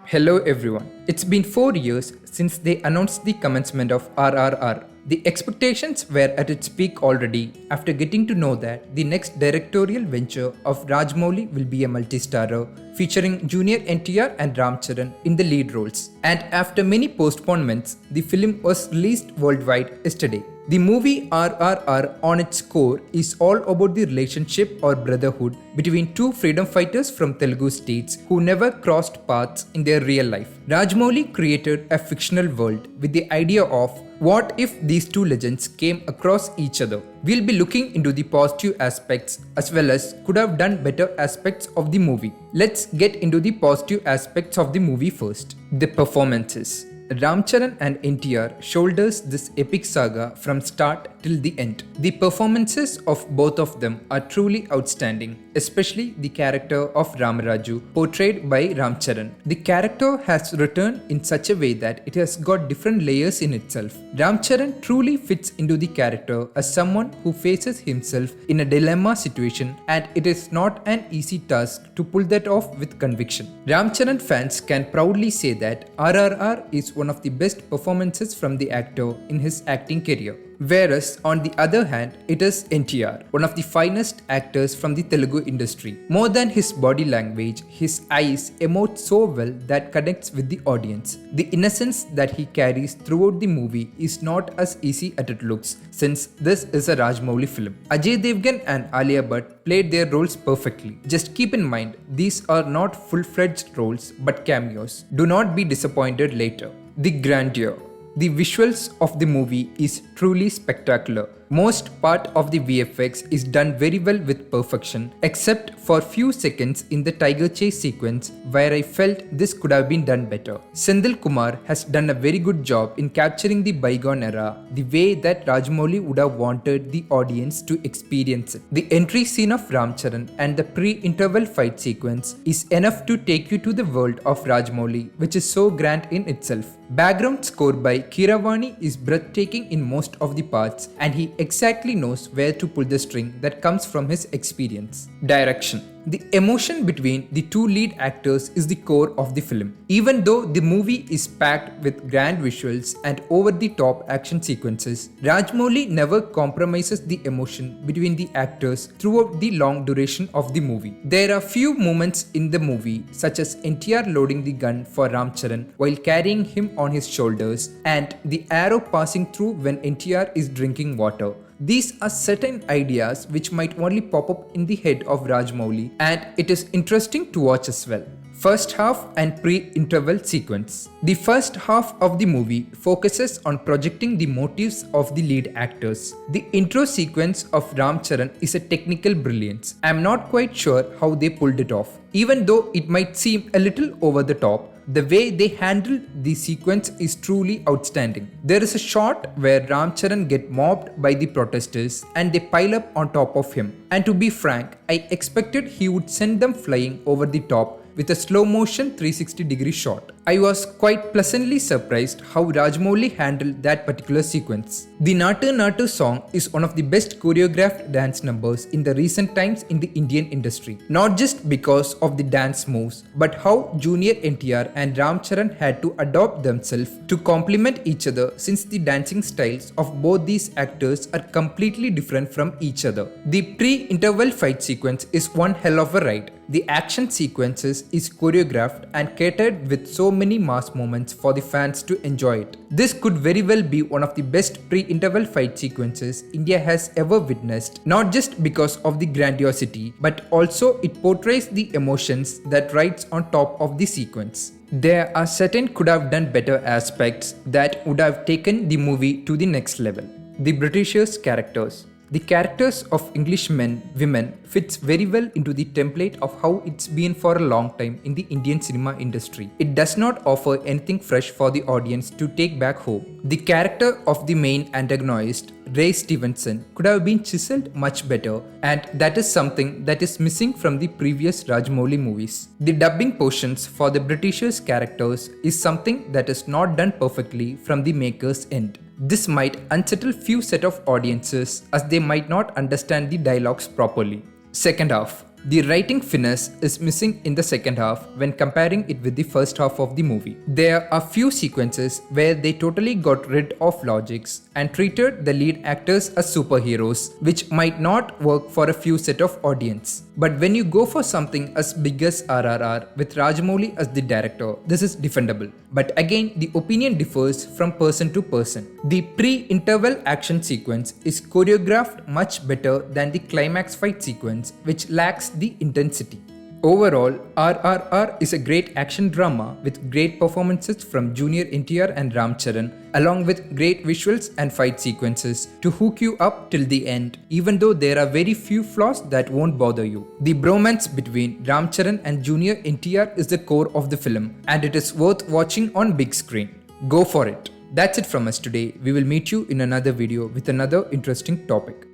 Hello everyone. It's been 4 years since they announced the commencement of RRR. The expectations were at its peak already after getting to know that the next directorial venture of Rajamouli will be a multi-starrer featuring junior NTR and Charan in the lead roles. And after many postponements, the film was released worldwide yesterday. The movie RRR on its core is all about the relationship or brotherhood between two freedom fighters from Telugu states who never crossed paths in their real life. Rajamouli created a fictional world with the idea of what if these two legends came across each other. We'll be looking into the positive aspects as well as could have done better aspects of the movie. Let's get into the positive aspects of the movie first. The performances. Charan and NTR shoulders this epic saga from start till the end. The performances of both of them are truly outstanding, especially the character of Ramaraju portrayed by Charan. The character has returned in such a way that it has got different layers in itself. Charan truly fits into the character as someone who faces himself in a dilemma situation, and it is not an easy task to pull that off with conviction. Charan fans can proudly say that RRR is one of the best performances from the actor in his acting career. Whereas on the other hand, it is NTR, one of the finest actors from the Telugu industry. More than his body language, his eyes emote so well that connects with the audience. The innocence that he carries throughout the movie is not as easy as it looks, since this is a Rajamouli film. Ajay Devgn and Alia Bhatt played their roles perfectly. Just keep in mind, these are not full-fledged roles but cameos. Do not be disappointed later. The grandeur. The visuals of the movie is truly spectacular. Most part of the VFX is done very well with perfection, except for few seconds in the tiger chase sequence where I felt this could have been done better. Senthil Kumar has done a very good job in capturing the bygone era, the way that Rajamouli would have wanted the audience to experience it. The entry scene of Charan and the pre-interval fight sequence is enough to take you to the world of Rajamouli, which is so grand in itself. Background score by Keeravani is breathtaking in most of the parts, and he exactly knows where to pull the string that comes from his experience. Direction. The emotion between the two lead actors is the core of the film. Even though the movie is packed with grand visuals and over-the-top action sequences, Rajamouli never compromises the emotion between the actors throughout the long duration of the movie. There are few moments in the movie, such as NTR loading the gun for Charan while carrying him on his shoulders, and the arrow passing through when NTR is drinking water. These are certain ideas which might only pop up in the head of Rajamouli, and it is interesting to watch as well. First half and pre-interval sequence. The first half of the movie focuses on projecting the motives of the lead actors. The intro sequence of Charan is a technical brilliance. I am not quite sure how they pulled it off. Even though it might seem a little over the top, the way they handled the sequence is truly outstanding. There is a shot where Charan gets mobbed by the protesters and they pile up on top of him. And to be frank, I expected he would send them flying over the top with a slow motion 360-degree shot. I was quite pleasantly surprised how Rajamouli handled that particular sequence. The Natu Natu song is one of the best choreographed dance numbers in the recent times in the Indian industry. Not just because of the dance moves, but how junior NTR and Charan had to adopt themselves to complement each other, since the dancing styles of both these actors are completely different from each other. The pre-interval fight sequence is one hell of a ride. The action sequences is choreographed and catered with so many mass moments for the fans to enjoy it. This could very well be one of the best pre-interval fight sequences India has ever witnessed, not just because of the grandiosity, but also it portrays the emotions that rides on top of the sequence. There are certain could have done better aspects that would have taken the movie to the next level. The Britishers' characters. The characters of English men, women fits very well into the template of how it's been for a long time in the Indian cinema industry. It does not offer anything fresh for the audience to take back home. The character of the main antagonist, Ray Stevenson, could have been chiseled much better, and that is something that is missing from the previous Rajamouli movies. The dubbing portions for the Britishers' characters is something that is not done perfectly from the maker's end. This might unsettle few set of audiences as they might not understand the dialogues properly. Second half. The writing finesse is missing in the second half when comparing it with the first half of the movie. There are few sequences where they totally got rid of logics and treated the lead actors as superheroes, which might not work for a few set of audience. But when you go for something as big as RRR with Rajamouli as the director, this is defendable. But again, the opinion differs from person to person. The pre-interval action sequence is choreographed much better than the climax fight sequence, which lacks the intensity. Overall, RRR is a great action drama with great performances from Junior NTR and Charan, along with great visuals and fight sequences to hook you up till the end, even though there are very few flaws that won't bother you. The bromance between Charan and Junior NTR is the core of the film, and it is worth watching on big screen. Go for it. That's it from us today. We will meet you in another video with another interesting topic.